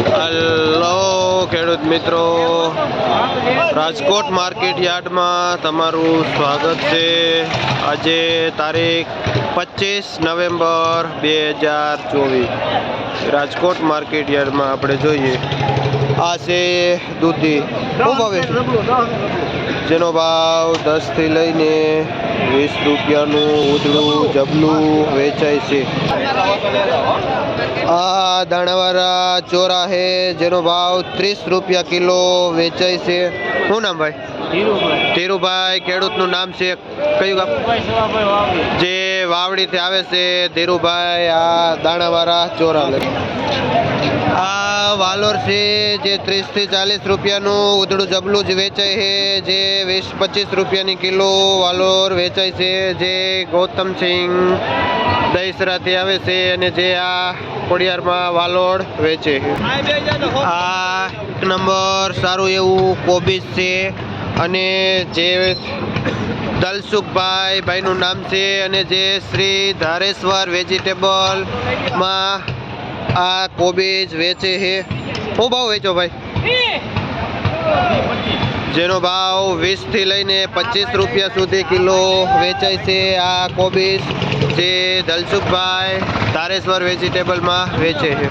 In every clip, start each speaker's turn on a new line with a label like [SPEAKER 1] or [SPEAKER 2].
[SPEAKER 1] Hello ખેડૂત મિત્રો, Rajkot market યાર્ડમાં તમારું સ્વાગત છે। આજે તારીખ 25 નવેમ્બર 2024 રાજકોટ માર્કેટ યાર્ડમાં આપણે જોઈએ આ છે દૂધી। શું ભાવે છે? જેનો ભાવ 10 થી લઈને 20 રૂપિયાનું ઉધડું જબલું વેચાય છે। આ દાણાવાળા ચોરા है જેનો ભાવ 30 રૂપિયા કિલો વેચાય છે। શું નામ ભાઈ? ધીરુભાઈ। ખેડૂતનું નામ છે કયું ગામ? જે વાવડીથી આવે છે ધીરુભાઈ આ દાણાવાળા ચોરા લઈ। આ વાલોર છે જે 30 થી 40 રૂપિયાનું ઉધડું જબલું જ વેચાય છે, જે 20-25 રૂપિયાની કિલો વાલોર વેચાય છે, જે ગૌતમસિંહ દહીસરાથી આવે છે અને જે આ ખોડિયારમાં વાલોડ વેચે છે। આ એક નંબર સારું એવું કોબીજ છે અને જે દલસુખભાઈ ભાઈનું નામ છે અને જે શ્રી ધારેશ્વર વેજીટેબલમાં આ કોબીજ વેચે છે। શું ભાવ વેચો ભાઈ? જેનો ભાવ 20 થી લઈને 25 રૂપિયા સુધી કિલો વેચાય છે। આ કોબીજ જે દલસુખભાઈ ધારેશ્વર વેજીટેબલમાં વેચે છે।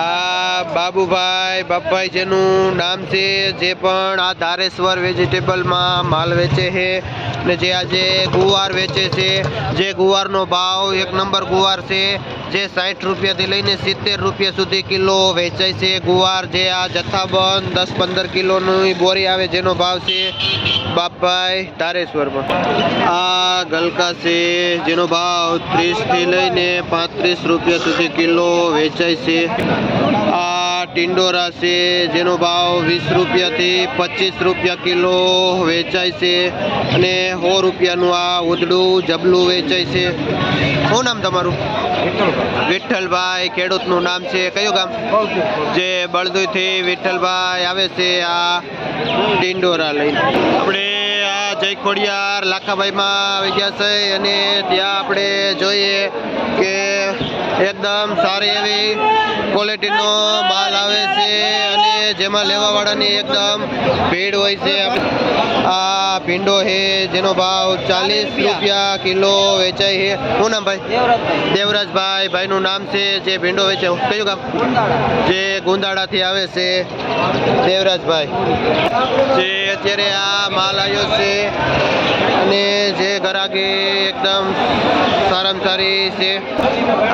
[SPEAKER 1] આ બાબુભાઈ બાપભાઈ જેનું નામ છે, જે પણ આ ધારેશ્વર વેજીટેબલમાં માલ વેચે છે ને જે આજે ગુવાર વેચે છે, જે ગુવારનો ભાવ એક નંબર ગુવાર છે, જે 60 રૂપિયાથી લઈને 70 રૂપિયા સુધી કિલો વેચાય છે ગુવાર, જે આ જથ્થાબંધ 10-15 કિલોની બોરી આવે જેનો ભાવ છે બાપભાઈ ધારેશ્વરમાં। આ ગલકા છે જેનો ભાવ 30 થી લઈને 35 રૂપિયા સુધી કિલો વેચાય છે। આ ટિંડોરા છે જેનો ભાવ 20 રૂપિયાથી 25 રૂપિયા કિલો વેચાય છે અને 100 રૂપિયાનું આ ઉધડું જબલું વેચાય છે। શું નામ તમારું? વિઠ્ઠલભાઈ। ખેડૂતનું નામ છે કયું ગામ? જે બળદુઈથી વિઠ્ઠલભાઈ આવે છે આ ટિંડોરા લઈને। આપણે આ જય ખોડિયાર લાખાભાઈમાં આવી ગયા છે અને ત્યાં આપણે જોઈએ કે એકદમ સારી એવી ક્વોલિટીનો માલ આવે છે અને જેમાં લેવાવાળાની એકદમ ભીડ હોય છે। આ ભીંડો છે જેનો ભાવ 40 રૂપિયા કિલો વેચાય છે। શું નામ ભાઈ? દેવરાજભાઈ ભાઈનું નામ છે જે ભીંડો વેચે કયું ગામ? જે ગુંદાળાથી આવે છે દેવરાજભાઈ, જે અત્યારે આ માલ આવ્યો છે અને જે ગ્રાહકી એકદમ સારામાં સારી છે।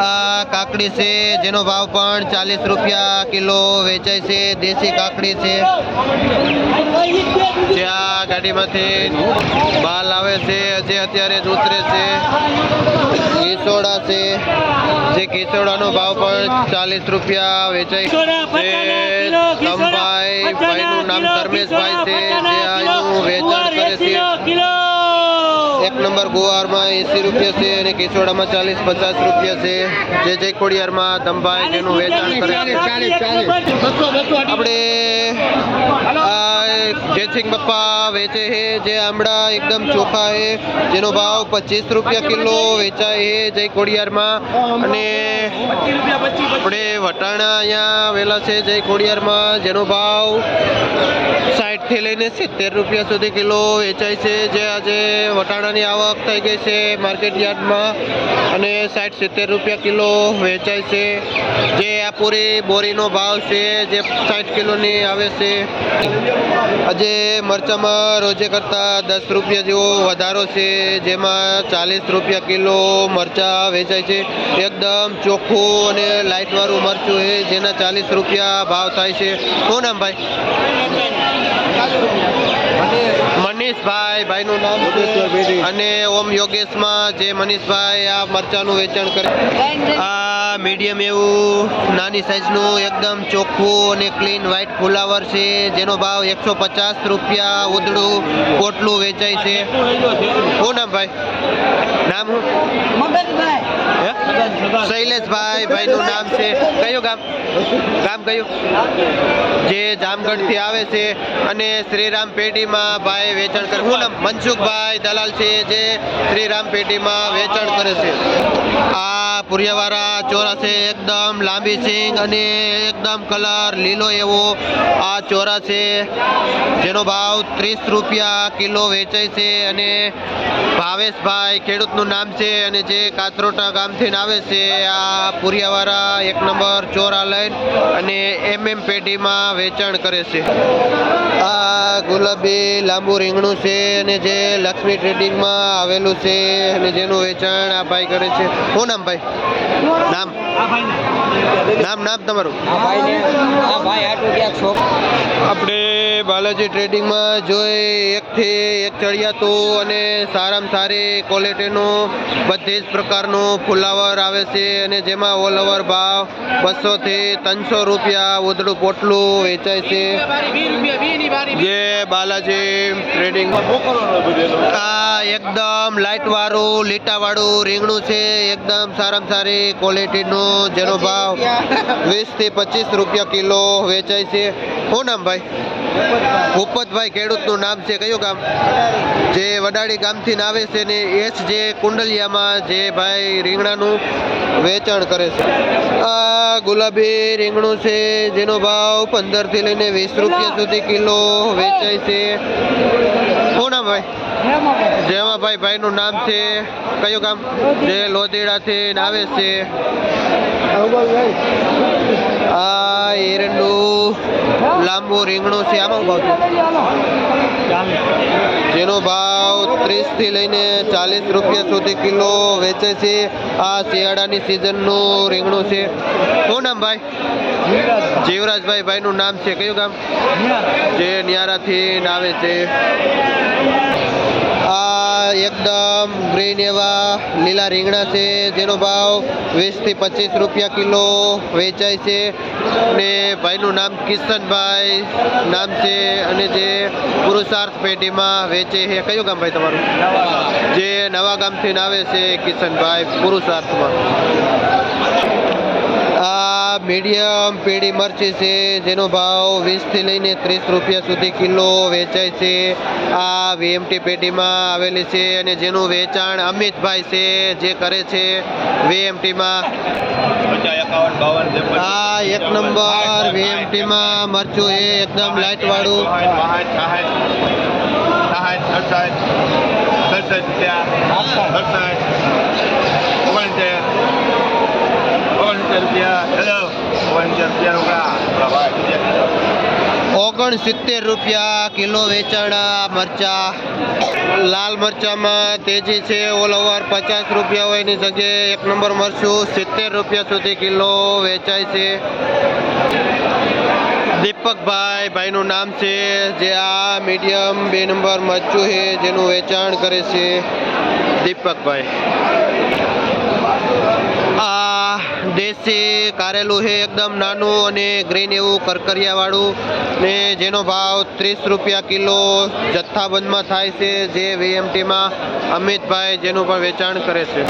[SPEAKER 1] આ કાકડી છે જેનો ભાવ પણ 40 રૂપિયા કિલો વેચાય છે, દેશી કાકડી છે, જે આ ગાડીમાંથી માલ આવે છે જે અત્યારે જ ઉતરે છે। કિસોડા છે, જે કિસોડાનો ભાવ પણ 40 રૂપિયા વેચાય છે। ધમભાઈ ભાઈનું નામ ધર્મેશભાઈ છે, જે આનું વેચાણ કરે છે। એક નંબર ગુવારમાં 80 રૂપિયા છે અને કિસોડામાં 40-50 રૂપિયા છે, જે જય ખોડિયારમાં ધમભાઈ જેનું વેચાણ કરે છે। આપણે આ જયસિંહ બપ્પા વેચે છે, જે આમળા એકદમ ચોખા છે, જેનો ભાવ 25 રૂપિયા કિલો વેચાય છે જય ખોડિયારમાં। અને આપણે વટાણા અહીંયા આવેલા છે જય ખોડિયારમાં, જેનો ભાવ 60 થી લઈને 70 રૂપિયા સુધી કિલો વેચાય છે, જે આજે વટાણાની આવક થઈ ગઈ છે માર્કેટ યાર્ડમાં અને 60-70 રૂપિયા કિલો વેચાય છે, જે આ પૂરી બોરીનો ભાવ છે જે 60 કિલોની આવે છે। આજે મરચામાં રોજે કરતાં 10 રૂપિયા જેવો વધારો છે, જેમાં 40 રૂપિયા કિલો મરચાં વેચાય છે। એકદમ ચોખ્ખું અને લાઇટવાળું મરચું છે, જેના 40 રૂપિયા ભાવ થાય છે। શું નામ ભાઈ? મનીષભાઈ ભાઈનું નામ છે અને ઓમ યોગેશમાં જે મનીષભાઈ આ મરચાનું વેચાણ કરે। આ મીડિયમ એવું નાની સાઈઝનું એકદમ ચોખ્ખું અને ક્લીન વ્હાઈટ ફુલાવર છે, જેનો ભાવ 150 રૂપિયા ઉધડું પોટલું વેચાય છે। શું નામ ભાઈ? નામ શું? શૈલેષભાઈ ભાઈનું નામ છે કયું ગામ? ગામ કયું? જે જામગઢથી આવે છે અને શ્રીરામ પેઢીમાં ભાઈ વેચાણ કરે। શું નામ? મનસુખભાઈ દલાલ છે, જે શ્રીરામ પેઢીમાં વેચાણ કરે છે। આ પુરિયાવાળા ચોરા છે, એકદમ લાંબી સિંગ અને એકદમ કલર લીલો એવો આ ચોરા છે, જેનો ભાવ 30 રૂપિયા કિલો વેચાય છે. અને ભાવેશભાઈ ખેડૂતનું નામ છે અને જે કાતરોટા ગામથી આવે છે આ પુરિયાવાળા 1 નંબર ચોરા લઈને અને પેઢીમાં વેચાણ કરે છે. આ ગુલાબી લાંબુ રીંગણું છે અને જે લક્ષ્મી ટ્રેડિંગમાં આવેલું છે અને જેનું વેચાણ આ ભાઈ કરે છે. શું નામ ભાઈ? નામ નામ તમારું? આપણે બાલાજી ટ્રેડિંગમાં જોઈ એકથી એક ચડિયાતું અને સારામાં સારી ક્વોલિટીનું બધી જ પ્રકારનું ફુલાવર આવે છે અને જેમાં ઓલ ઓવર ભાવ 200 થી 300 રૂપિયા ઉધડું પોટલું વેચાય છે. જે બાલાજી ટ્રેડિંગ આ એકદમ લાઇટ વાળું લીટા વાળું રીંગણું છે, એકદમ સારામાં સારી ક્વોલિટીનું, જેનો ભાવ 20 થી 25 રૂપિયા કિલો વેચાય છે. શું નામ ભાઈ? ભૂપતભાઈ ખેડૂતનું નામ છે. કયું ગામ? જે વડાળી ગામથી આવે છે ને એસ જે કુંડલિયામાં જે ભાઈ રીંગણાનું વેચાણ કરે છે. આ ગુલાબી રીંગણું છે, જેનો ભાવ 15 થી લઈને 20 રૂપિયા સુધી કિલો વેચાય છે. શું નામ ભાઈ? જેમાભાઈ ભાઈનું નામ છે. કયું ગામ? જે લોધીડાથી આવે છે. આ એરંડું લાંબુ રીંગણું છે, આમાં ભાવ જેનો ભાવ 30 થી લઈને 40 રૂપિયા સુધી કિલો વેચે છે. આ શિયાળાની સિઝનનું રીંગણું છે. શું નામ ભાઈ? જીવરાજભાઈ ભાઈનું નામ છે. કયું ગામ? જે ન્યારાથી આવે છે. આ એકદમ ગ્રીન એવા લીલા રીંગણા છે, જેનો ભાવ 20 થી 25 રૂપિયા કિલો વેચાય છે. અને ભાઈનું નામ કિશનભાઈ નામ છે અને જે પુરુષાર્થ પેઢીમાં વેચે છે. કયું ગામ ભાઈ તમારું? જે નવા ગામથી આવે છે કિશનભાઈ પુરુષાર્થમાં. આ મીડિયમ પેઢી મરચી છે, જેનો ભાવ 20 થી લઈને 30 રૂપિયા સુધી કિલો વેચાય છે. આ વીએમટી પેઢીમાં આવેલી છે અને જેનું વેચાણ અમિતભાઈ છે જે કરે છે વીએમટીમાં. આ 1 નંબર વીએમટીમાં મરચું એ એકદમ લાઇટ વાળું. ₹69 કિલો વેચાણ મરચા. લાલ મરચામાં તેજી છે, ઓલ ઓવર 50 રૂપિયા હોય એની જગ્યાએ 1 નંબર મરચું 70 રૂપિયા સુધી કિલો વેચાય છે. દીપકભાઈ ભાઈનું નામ છે, જે આ મીડિયમ 2 નંબર મરચું છે જેનું વેચાણ કરે છે દીપકભાઈ. આ દેશી કારેલું છે, એકદમ નાનું અને ગ્રીન એવું કરકરિયા વાળું ને જેનો ભાવ 30 રૂપિયા કિલો જથ્થાબંધમાં થાય છે, જે વીએમટીમાં અમિતભાઈ જેનું પણ વેચાણ કરે છે.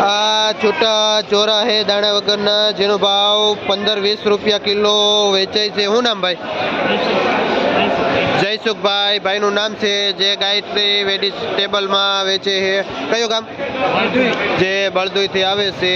[SPEAKER 1] આ છૂટા ચોરા છે દાણા વગરના, જેનો ભાવ 15-20 રૂપિયા કિલો વેચાય છે. શું નામ ભાઈ? જયસુખભાઈ ભાઈનું નામ છે, જે ગાયત્રી વેજીટેબલમાં વેચે છે. કયું ગામ? જે બળદુઈથી આવે છે.